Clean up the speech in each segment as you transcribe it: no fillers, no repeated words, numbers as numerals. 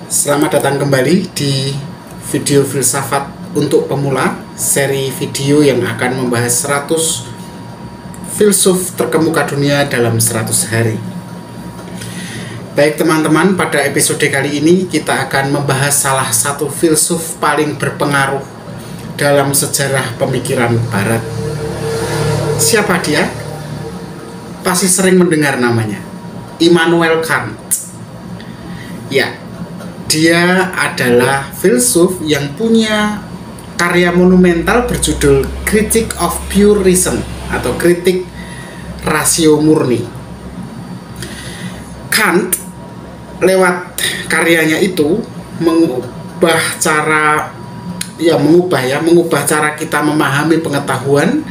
Selamat datang kembali di video filsafat untuk pemula, seri video yang akan membahas 100 filsuf terkemuka dunia dalam 100 hari. Baik teman-teman, pada episode kali ini kita akan membahas salah satu filsuf paling berpengaruh dalam sejarah pemikiran barat. Siapa dia? Pasti sering mendengar namanya, Immanuel Kant. Ya, dia adalah filsuf yang punya karya monumental berjudul Critique of Pure Reason atau Kritik Rasio Murni. Kant lewat karyanya itu mengubah cara kita memahami pengetahuan,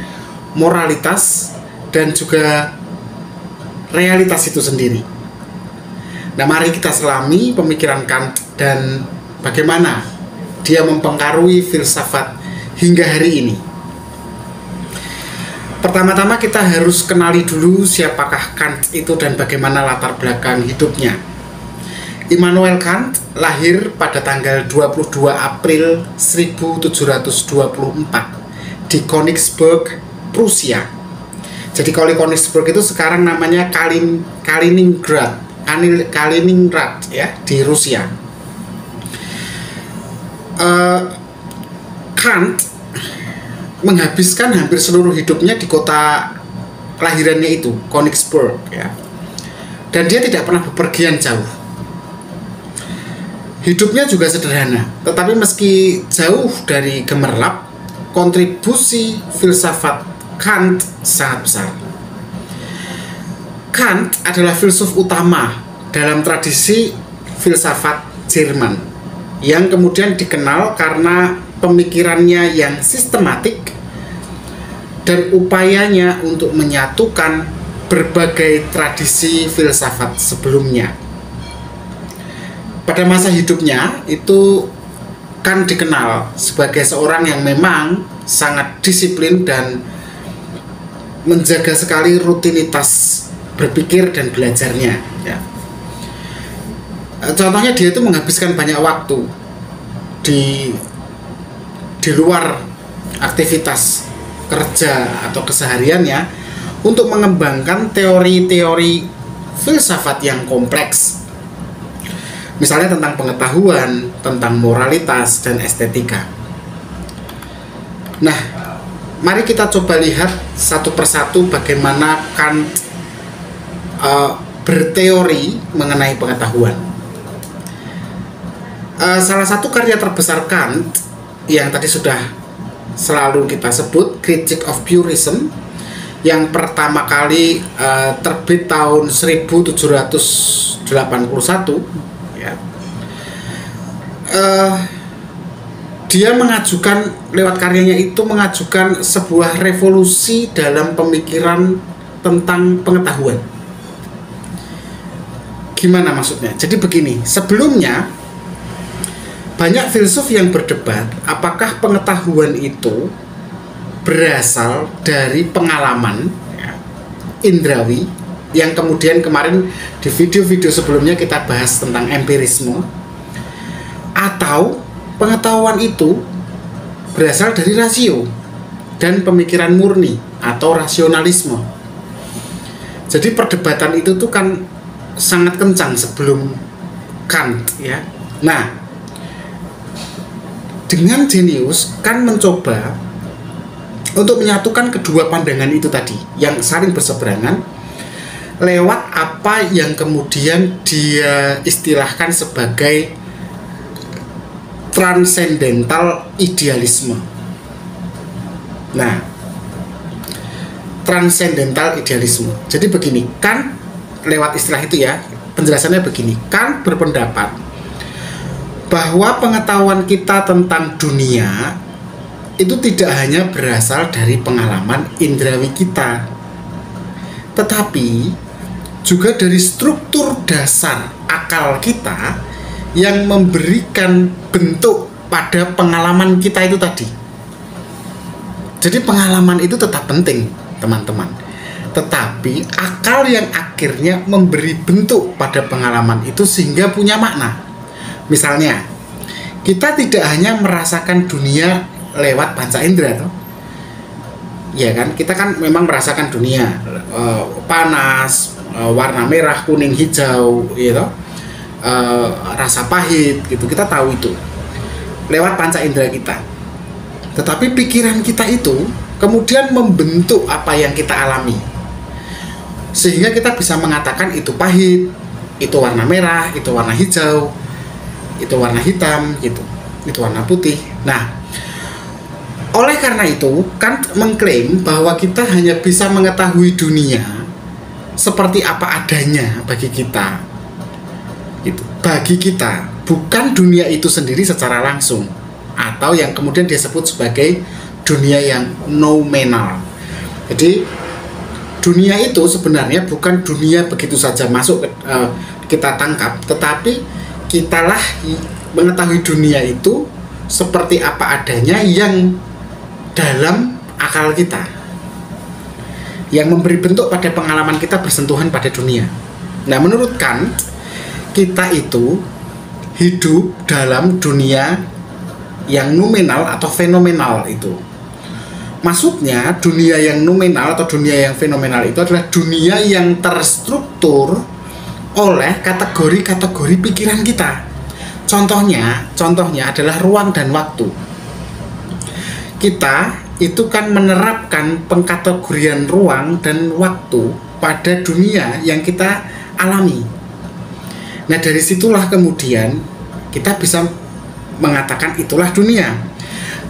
moralitas, dan juga realitas itu sendiri. Nah, mari kita selami pemikiran Kant dan bagaimana dia mempengaruhi filsafat hingga hari ini. Pertama-tama kita harus kenali dulu siapakah Kant itu dan bagaimana latar belakang hidupnya. Immanuel Kant lahir pada tanggal 22 April 1724 di Königsberg, Prusia. Jadi kalau Königsberg itu sekarang namanya Kaliningrad ya, di Rusia. Kant menghabiskan hampir seluruh hidupnya di kota kelahirannya itu, Königsberg ya. Dan dia tidak pernah bepergian jauh. Hidupnya juga sederhana, tetapi meski jauh dari gemerlap, kontribusi filsafat Kant sangat besar. Kant adalah filsuf utama dalam tradisi filsafat Jerman yang kemudian dikenal karena pemikirannya yang sistematik dan upayanya untuk menyatukan berbagai tradisi filsafat sebelumnya. Pada masa hidupnya itu Kant dikenal sebagai seorang yang memang sangat disiplin dan menjaga sekali rutinitas berpikir dan belajarnya ya. Contohnya dia itu menghabiskan banyak waktu di luar aktivitas kerja atau kesehariannya untuk mengembangkan teori-teori filsafat yang kompleks, misalnya tentang pengetahuan, tentang moralitas dan estetika. Nah, mari kita coba lihat satu persatu bagaimana Kant berteori mengenai pengetahuan. Salah satu karya terbesar Kant yang tadi sudah selalu kita sebut, Critique of Pure Reason, yang pertama kali terbit tahun 1781 ya. Dia lewat karyanya itu mengajukan sebuah revolusi dalam pemikiran tentang pengetahuan. Gimana maksudnya? Jadi begini, sebelumnya banyak filsuf yang berdebat apakah pengetahuan itu berasal dari pengalaman ya, indrawi, yang kemudian kemarin di video-video sebelumnya kita bahas tentang empirisme, atau pengetahuan itu berasal dari rasio dan pemikiran murni atau rasionalisme. Jadi perdebatan itu tuh kan sangat kencang sebelum Kant ya. Nah, dengan jenius Kant mencoba untuk menyatukan kedua pandangan itu tadi yang saling berseberangan lewat apa yang kemudian dia istilahkan sebagai transcendental idealisme. Nah, transcendental idealisme. Jadi begini, Kant lewat istilah itu ya, penjelasannya begini. Kant berpendapat bahwa pengetahuan kita tentang dunia itu tidak hanya berasal dari pengalaman indrawi kita, tetapi juga dari struktur dasar akal kita yang memberikan bentuk pada pengalaman kita itu tadi. Jadi pengalaman itu tetap penting, teman-teman. Tetapi akal yang akhirnya memberi bentuk pada pengalaman itu sehingga punya makna. Misalnya, kita tidak hanya merasakan dunia lewat panca indera, toh. Ya kan, kita kan memang merasakan dunia panas, warna merah, kuning, hijau, gitu, rasa pahit, gitu. Kita tahu itu lewat panca indera kita. Tetapi pikiran kita itu kemudian membentuk apa yang kita alami, sehingga kita bisa mengatakan itu pahit, itu warna merah, itu warna hijau, itu warna hitam, gitu, itu warna putih. Nah, oleh karena itu Kant mengklaim bahwa kita hanya bisa mengetahui dunia seperti apa adanya bagi kita, gitu. Bagi kita, bukan dunia itu sendiri secara langsung, atau yang kemudian dia sebut sebagai dunia yang noumenal. Jadi dunia itu sebenarnya bukan dunia begitu saja masuk kita tangkap, tetapi kitalah mengetahui dunia itu seperti apa adanya yang dalam akal kita, yang memberi bentuk pada pengalaman kita bersentuhan pada dunia. Nah, menurut Kant, kita itu hidup dalam dunia yang nominal atau fenomenal itu. Maksudnya, dunia yang nominal atau dunia yang fenomenal itu adalah dunia yang terstruktur oleh kategori-kategori pikiran kita. Contohnya adalah ruang dan waktu. Kita itu kan menerapkan pengkategorian ruang dan waktu pada dunia yang kita alami. Nah, dari situlah kemudian kita bisa mengatakan itulah dunia.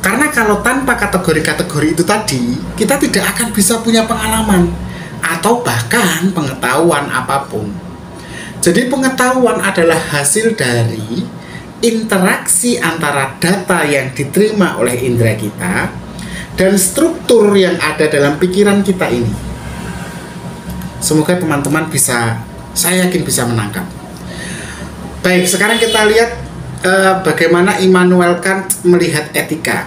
Karena kalau tanpa kategori-kategori itu tadi, kita tidak akan bisa punya pengalaman atau bahkan pengetahuan apapun. Jadi pengetahuan adalah hasil dari interaksi antara data yang diterima oleh indera kita dan struktur yang ada dalam pikiran kita ini. Semoga teman-teman bisa, saya yakin bisa menangkap. Baik, sekarang kita lihat bagaimana Immanuel Kant melihat etika,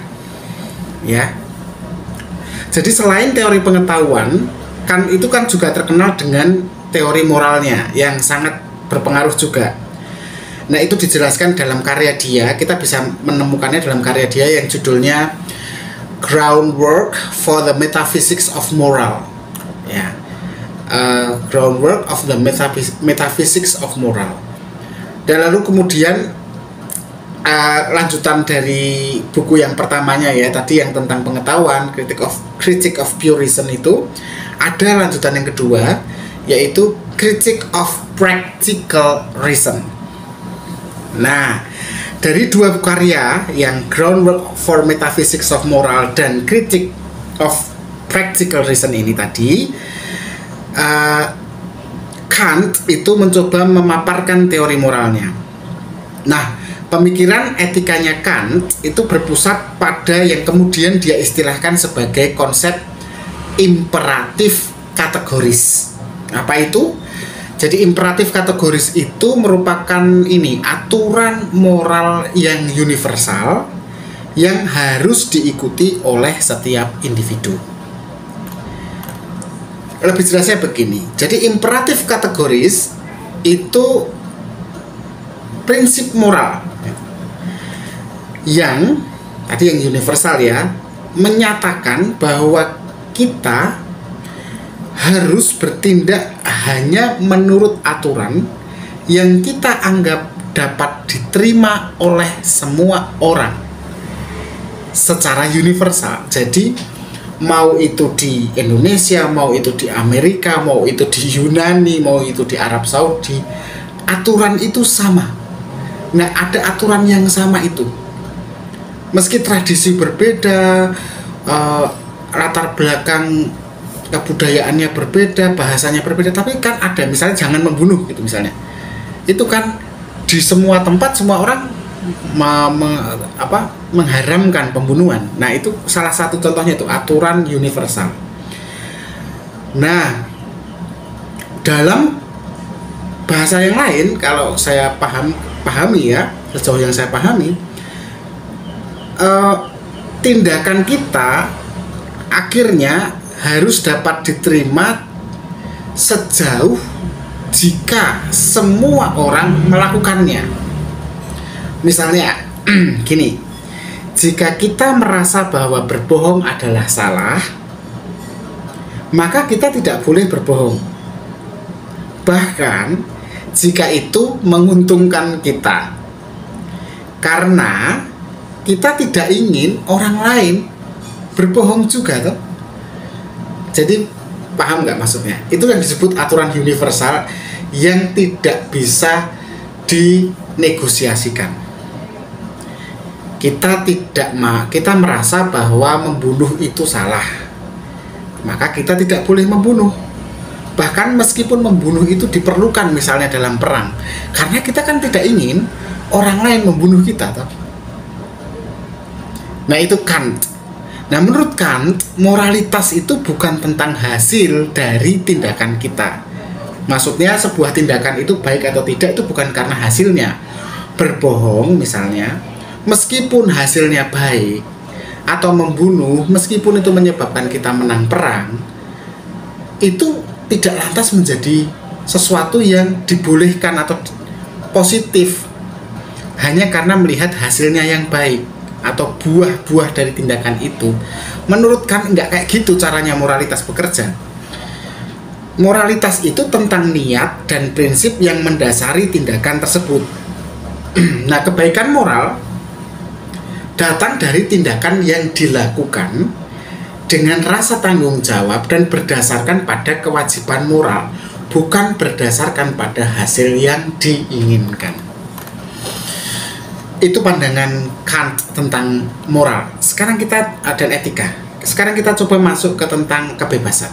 ya. Jadi selain teori pengetahuan, Kant itu kan juga terkenal dengan teori moralnya yang sangat berpengaruh juga. Nah, itu dijelaskan dalam karya dia. Kita bisa menemukannya dalam karya dia yang judulnya Groundwork for the Metaphysics of Moral, ya. Groundwork of the Metaphysics of Moral. Dan lalu kemudian lanjutan dari buku yang pertamanya, ya, tadi yang tentang pengetahuan, Critique of Pure Reason, itu ada lanjutan yang kedua, yaitu Critique of Practical Reason. Nah, dari dua karya yang Groundwork for Metaphysics of Moral dan Critique of Practical Reason ini tadi, Kant itu mencoba memaparkan teori moralnya. Nah, pemikiran etikanya Kant itu berpusat pada yang kemudian dia istilahkan sebagai konsep imperatif kategoris. Apa itu? Jadi imperatif kategoris itu merupakan aturan moral yang universal yang harus diikuti oleh setiap individu. Lebih jelasnya begini. Jadi imperatif kategoris itu prinsip moral yang tadi yang universal, ya, menyatakan bahwa kita harus bertindak hanya menurut aturan yang kita anggap dapat diterima oleh semua orang secara universal. Jadi mau itu di Indonesia, mau itu di Amerika, mau itu di Yunani, mau itu di Arab Saudi, aturan itu sama. Nah, ada aturan yang sama itu. Meski tradisi berbeda, latar belakang kebudayaannya berbeda, bahasanya berbeda, tapi kan ada, misalnya jangan membunuh gitu misalnya. Itu kan di semua tempat semua orang mengharamkan pembunuhan. Nah, itu salah satu contohnya, itu aturan universal. Nah, dalam bahasa yang lain, kalau saya pahami, ya, sejauh yang saya pahami, tindakan kita akhirnya harus dapat diterima sejauh jika semua orang melakukannya. Misalnya gini, jika kita merasa bahwa berbohong adalah salah, maka kita tidak boleh berbohong. Bahkan jika itu menguntungkan kita, karena kita tidak ingin orang lain berbohong juga toh. Jadi paham nggak maksudnya? Itu yang disebut aturan universal yang tidak bisa dinegosiasikan. Kita merasa bahwa membunuh itu salah, maka kita tidak boleh membunuh. Bahkan meskipun membunuh itu diperlukan misalnya dalam perang, karena kita kan tidak ingin orang lain membunuh kita toh. Nah itu Kant. Nah menurut Kant, moralitas itu bukan tentang hasil dari tindakan kita. Maksudnya sebuah tindakan itu baik atau tidak itu bukan karena hasilnya. Berbohong misalnya, meskipun hasilnya baik, atau membunuh meskipun itu menyebabkan kita menang perang, itu tidak lantas menjadi sesuatu yang dibolehkan atau positif hanya karena melihat hasilnya yang baik atau buah-buah dari tindakan itu. Menurut Kant nggak kayak gitu caranya moralitas bekerja. Moralitas itu tentang niat dan prinsip yang mendasari tindakan tersebut. Nah, kebaikan moral datang dari tindakan yang dilakukan dengan rasa tanggung jawab dan berdasarkan pada kewajiban moral, bukan berdasarkan pada hasil yang diinginkan. Itu pandangan Kant tentang moral. Sekarang kita ada etika. Sekarang kita coba masuk ke tentang kebebasan.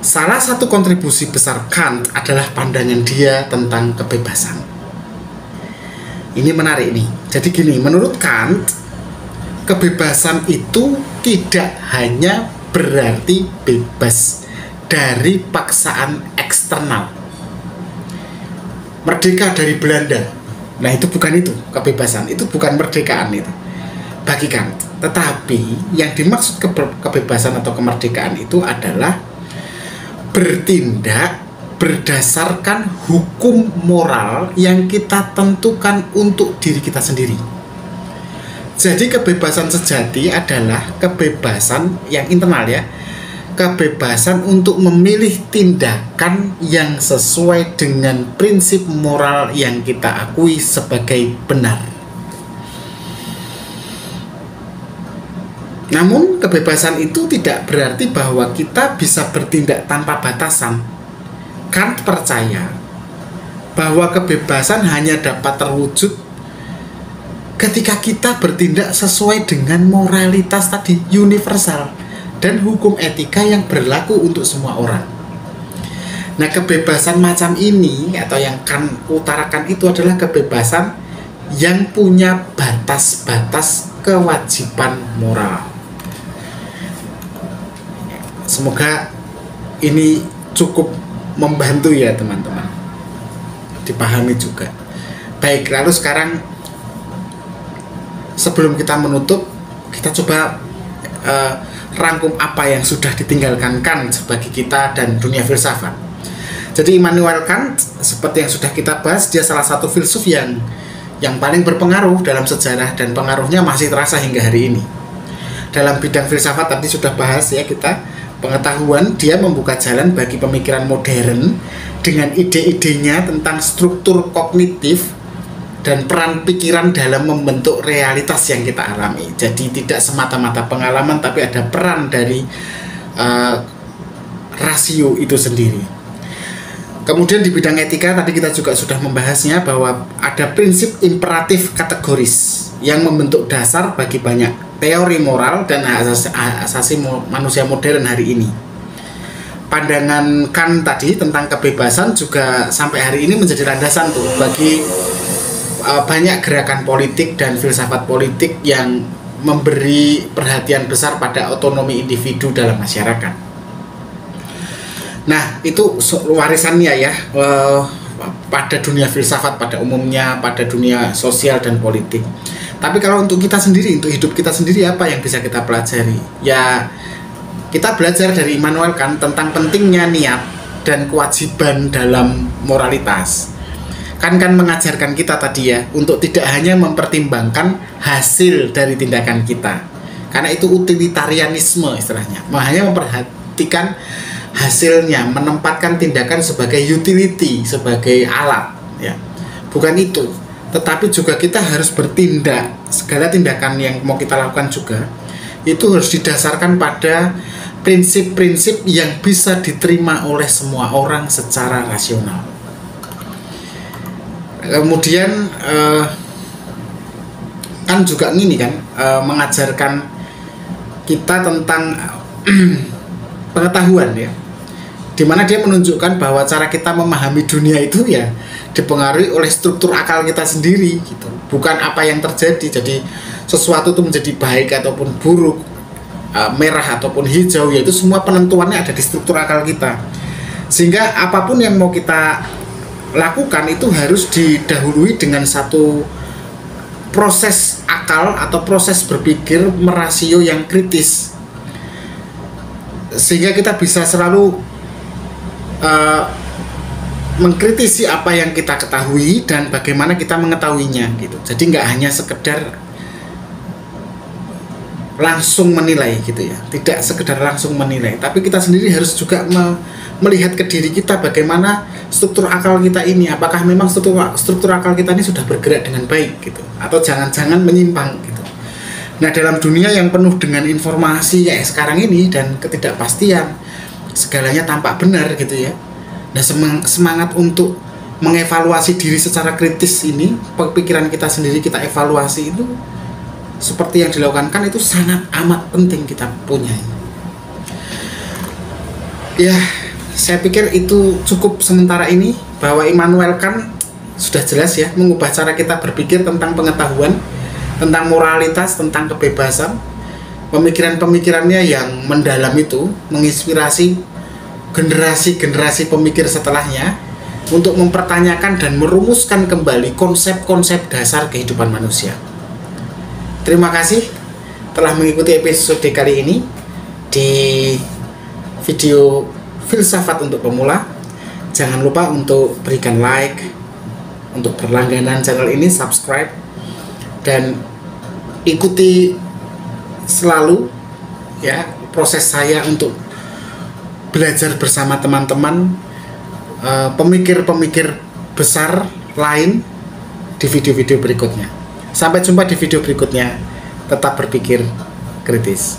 Salah satu kontribusi besar Kant adalah pandangan dia tentang kebebasan. Ini menarik nih. Jadi gini, menurut Kant, kebebasan itu tidak hanya berarti bebas dari paksaan eksternal. Merdeka dari Belanda. Nah itu bukan itu kebebasan, itu bukan merdekaan itu bagi Kant. Tetapi yang dimaksud kebebasan atau kemerdekaan itu adalah bertindak berdasarkan hukum moral yang kita tentukan untuk diri kita sendiri. Jadi kebebasan sejati adalah kebebasan yang internal ya, kebebasan untuk memilih tindakan yang sesuai dengan prinsip moral yang kita akui sebagai benar. Namun kebebasan itu tidak berarti bahwa kita bisa bertindak tanpa batasan. Kant percaya bahwa kebebasan hanya dapat terwujud ketika kita bertindak sesuai dengan moralitas tadi, universal, dan hukum etika yang berlaku untuk semua orang. Nah kebebasan macam ini atau yang Kant utarakan itu adalah kebebasan yang punya batas-batas kewajiban moral. Semoga ini cukup membantu ya teman-teman, dipahami juga. Baik, lalu sekarang sebelum kita menutup, kita coba rangkum apa yang sudah ditinggalkan Kant bagi kita dan dunia filsafat. Jadi Immanuel Kant, seperti yang sudah kita bahas, dia salah satu filsuf yang paling berpengaruh dalam sejarah dan pengaruhnya masih terasa hingga hari ini. Dalam bidang filsafat tadi sudah bahas ya kita, pengetahuan, dia membuka jalan bagi pemikiran modern dengan ide-idenya tentang struktur kognitif dan peran pikiran dalam membentuk realitas yang kita alami. Jadi tidak semata-mata pengalaman, tapi ada peran dari rasio itu sendiri. Kemudian di bidang etika tadi kita juga sudah membahasnya bahwa ada prinsip imperatif kategoris yang membentuk dasar bagi banyak teori moral dan asasi manusia modern hari ini. Pandangan Kant tadi tentang kebebasan juga sampai hari ini menjadi landasan tuh bagi banyak gerakan politik dan filsafat politik yang memberi perhatian besar pada otonomi individu dalam masyarakat. Nah, itu warisannya ya pada dunia filsafat pada umumnya, pada dunia sosial dan politik. Tapi kalau untuk kita sendiri, untuk hidup kita sendiri, apa yang bisa kita pelajari? Ya, kita belajar dari Immanuel Kant tentang pentingnya niat dan kewajiban dalam moralitas. kan mengajarkan kita tadi ya untuk tidak hanya mempertimbangkan hasil dari tindakan kita, karena itu utilitarianisme istilahnya, hanya memperhatikan hasilnya, menempatkan tindakan sebagai utility, sebagai alat ya. Bukan itu, tetapi juga kita harus bertindak. Segala tindakan yang mau kita lakukan juga itu harus didasarkan pada prinsip-prinsip yang bisa diterima oleh semua orang secara rasional. Kemudian kan juga ini kan mengajarkan kita tentang pengetahuan ya, dimana dia menunjukkan bahwa cara kita memahami dunia itu ya dipengaruhi oleh struktur akal kita sendiri gitu, bukan apa yang terjadi. Jadi sesuatu itu menjadi baik ataupun buruk, merah ataupun hijau, yaitu semua penentuannya ada di struktur akal kita. Sehingga apapun yang mau kita lakukan itu harus didahului dengan satu proses akal atau proses berpikir merasio yang kritis, sehingga kita bisa selalu mengkritisi apa yang kita ketahui dan bagaimana kita mengetahuinya gitu. Jadi nggak hanya sekedar langsung menilai gitu ya, tidak sekedar langsung menilai, tapi kita sendiri harus juga melihat ke diri kita bagaimana struktur akal kita ini, apakah memang struktur akal kita ini sudah bergerak dengan baik gitu, atau jangan-jangan menyimpang gitu. Nah, dalam dunia yang penuh dengan informasi kayak sekarang ini dan ketidakpastian, segalanya tampak benar gitu ya. Nah, semangat untuk mengevaluasi diri secara kritis ini, pikiran kita sendiri kita evaluasi itu seperti yang dilakukan kan itu sangat amat penting kita punya. Ya, saya pikir itu cukup sementara ini, bahwa Immanuel Kant sudah jelas ya mengubah cara kita berpikir tentang pengetahuan, tentang moralitas, tentang kebebasan. Pemikiran-pemikirannya yang mendalam itu menginspirasi generasi-generasi pemikir setelahnya untuk mempertanyakan dan merumuskan kembali konsep-konsep dasar kehidupan manusia. Terima kasih telah mengikuti episode kali ini di video Filsafat untuk Pemula. Jangan lupa untuk berikan like, untuk berlangganan channel ini, subscribe, dan ikuti selalu ya proses saya untuk belajar bersama teman-teman pemikir-pemikir besar lain di video-video berikutnya. Sampai jumpa di video berikutnya. Tetap berpikir kritis.